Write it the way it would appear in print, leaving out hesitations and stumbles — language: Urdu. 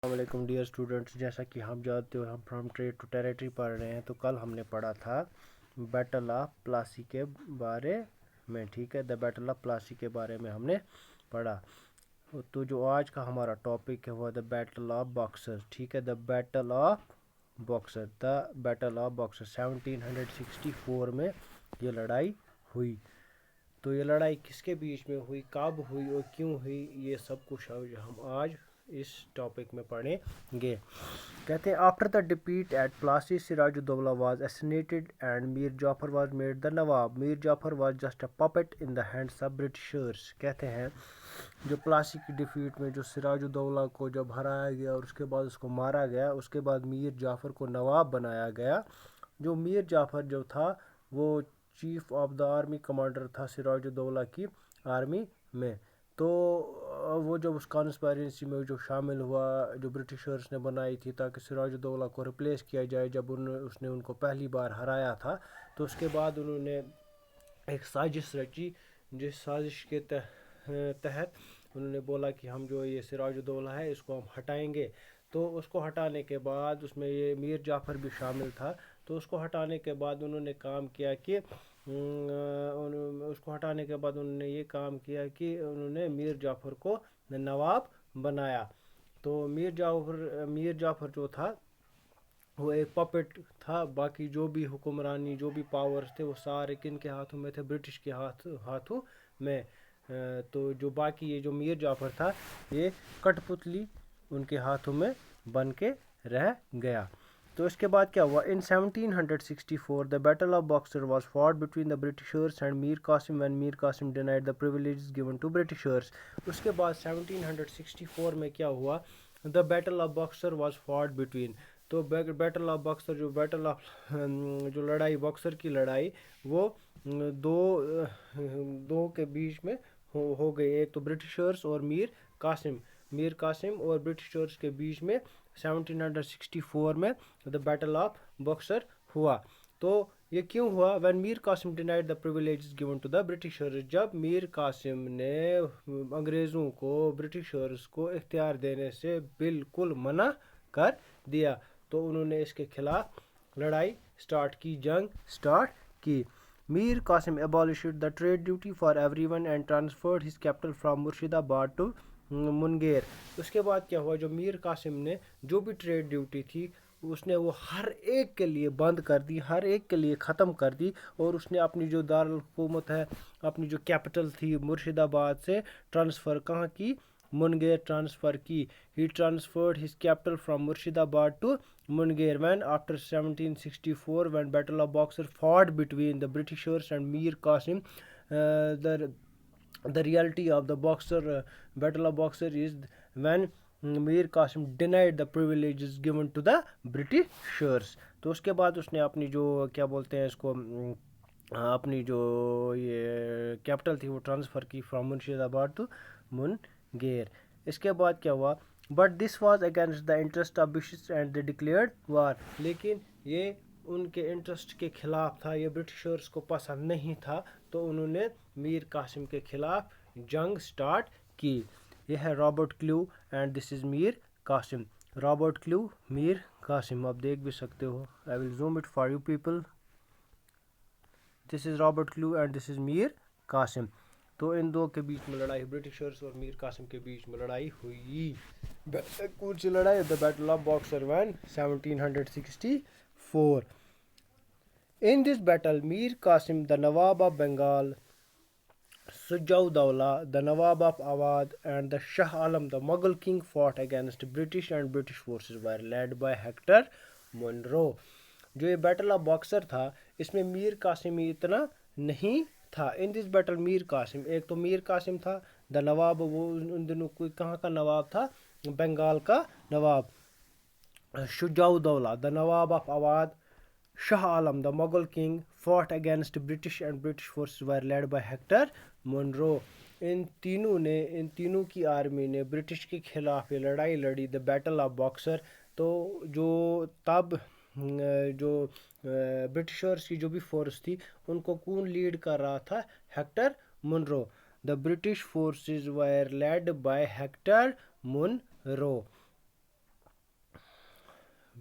السلام علیکم ڈیئر اسٹوڈنٹس، جیسا کہ ہم جانتے ہو ہم فرام ٹریڈ ٹو ٹیریٹری پڑھ رہے ہیں. تو کل ہم نے پڑھا تھا بیٹل آف پلاسی کے بارے میں. ٹھیک ہے، دا بیٹل آف پلاسی کے بارے میں ہم نے پڑھا. تو جو آج کا ہمارا ٹاپک ہے وہ دا بیٹل آف باکسر. ٹھیک ہے، the battle of boxer. The battle of boxer 1764 میں یہ لڑائی ہوئی. تو یہ لڑائی کس کے بیچ میں ہوئی، کب ہوئی اور کیوں ہوئی، یہ سب کچھ ہم آج اس ٹاپک میں پڑھیں گے. کہتے ہیں after the defeat at Plassey Siraj Uddaulah was assassinated and Mir Jafar was made the nawab. Mir Jafar was just a puppet in the hands of britishers. کہتے ہیں جو پلاسی کی ڈیفیٹ میں جو سراج الدولہ کو جب ہرایا گیا اور اس کے بعد اس کو مارا گیا، اس کے بعد میر جعفر کو نواب بنایا گیا. جو میر جعفر جو تھا وہ chief of the army commander تھا سراج الدولہ کی آرمی میں. تو وہ جب اس کانسپائرنسی میں جو شامل ہوا جو برٹشرز نے بنائی تھی تاکہ سراج الدولہ کو ریپلیس کیا جائے، جب اس نے ان کو پہلی بار ہرایا تھا، تو اس کے بعد انہوں نے ایک سازش رچی، جس سازش کے تحت انہوں نے بولا کہ ہم جو یہ سراج الدولہ ہے اس کو ہم ہٹائیں گے. تو اس کو ہٹانے کے بعد اس میں یہ میر جعفر بھی شامل تھا. تو اس کو ہٹانے کے بعد انہوں نے کام کیا کہ انہوں نے یہ کام کیا کہ انہوں نے میر جعفر کو نواب بنایا. تو میر جعفر جو تھا وہ ایک پپٹ تھا. باقی جو بھی حکمرانی جو بھی پاورز تھے وہ سارے کن کے ہاتھوں میں تھے؟ برٹش کے ہاتھوں میں. تو جو باقی یہ جو میر جعفر تھا یہ کٹ پتلی ان کے ہاتھوں میں بن کے رہ گیا. تو اس کے بعد کیا ہوا؟ ان 1764 the battle of Boxer was fought between the Britishers and Mir Qasim when Mir Qasim denied the privileges given to Britishers. اس کے بعد 1764 میں کیا ہوا؟ the battle of Boxer was fought between. تو بیٹل آف باکسر جو لڑائی باکسر کی لڑائی وہ دو کے بیچ میں ہو گئی. ایک تو برٹشرز اور میر قاسم اور برٹشرز کے بیچ میں 1764 میں دا بیٹل آف باکسر ہوا. تو یہ کیوں ہوا؟ when Mir Qasim denied the privileges given to the Britishers. جب میر قاسم نے انگریزوں کو برٹشرز کو اختیار دینے سے بالکل منع کر دیا، تو انہوں نے اس کے خلاف لڑائی سٹارٹ کی، جنگ سٹارٹ کی. Mir Qasim abolished the trade duty for everyone and transferred his capital from مرشد آباد to منگیر. اس کے بعد کیا ہوا؟ جو میر قاسم نے جو بھی ٹریڈ ڈیوٹی تھی اس نے وہ ہر ایک کے لیے بند کر دی، ہر ایک کے لیے ختم کر دی. اور اس نے اپنی جو دارالحکومت ہے، اپنی جو کیپٹل تھی مرشد آباد سے ٹرانسفر کہاں کی؟ منگیر ٹرانسفر کی. He transferred his capital from Murshidabad to Munger. When after 1764 when battle of Boxer fought between the Britishers and Mir Qasim, the reality of the battle of Boxer is when Mir Qasim denied the privileges given to the britishers. تو اس کے بعد اس نے اپنی جو کیا بولتے ہیں اس کو اپنی جو یہ کیپٹل تھی وہ ٹرانسفر کی فرام مرشد آباد ٹو منگیر. اس کے بعد کیا ہوا؟ But this was against the interest of British and they declared war. لیکن یہ ان کے انٹرسٹ کے خلاف تھا، یہ برٹشرز کو پسند نہیں تھا، تو انہوں نے میر قاسم کے خلاف جنگ سٹارٹ کی. یہ ہے Robert Clive and this is Mir Qasim. Robert Clive, Mir Qasim. آپ دیکھ بھی سکتے ہو. I will zoom it for you people. This is Robert Clive and this is Mir Qasim. تو ان دو کے بیچ میں لڑائی، برٹشرز اور میر قاسم کے بیچ میں لڑائی ہوئی. کون سی لڑائی؟ The battle of boxer when 1764. In this battle, Mir Qasim, the Nawab of Bengal, Sujauddaulah, the Nawab of Awadh, and the Shah Alam, the Mughal king, fought against British, and British forces were led by Hector Munro. جو یہ بیٹل آف باکسر تھا اس میں میر قاسم اتنا نہیں تھا. ان دس بیٹل میر قاسم، ایک تو میر قاسم تھا دا نواب، وہ ان دنوں کوئی کہاں کا نواب تھا؟ بنگال کا نواب. شجاع the Nawab of Awadh, Shah Alam the Mughal king fought against British and British forces were led by Hector Munro. ان تینوں کی آرمی نے برٹش کے خلاف یہ لڑائی لڑی، دا بیٹل آف باکسر. تو جو تب جو برٹشرز کی جو بھی فورس تھی ان کو کون لیڈ کر رہا تھا؟ Hector Munro. The British forces were lead by Hector Munro.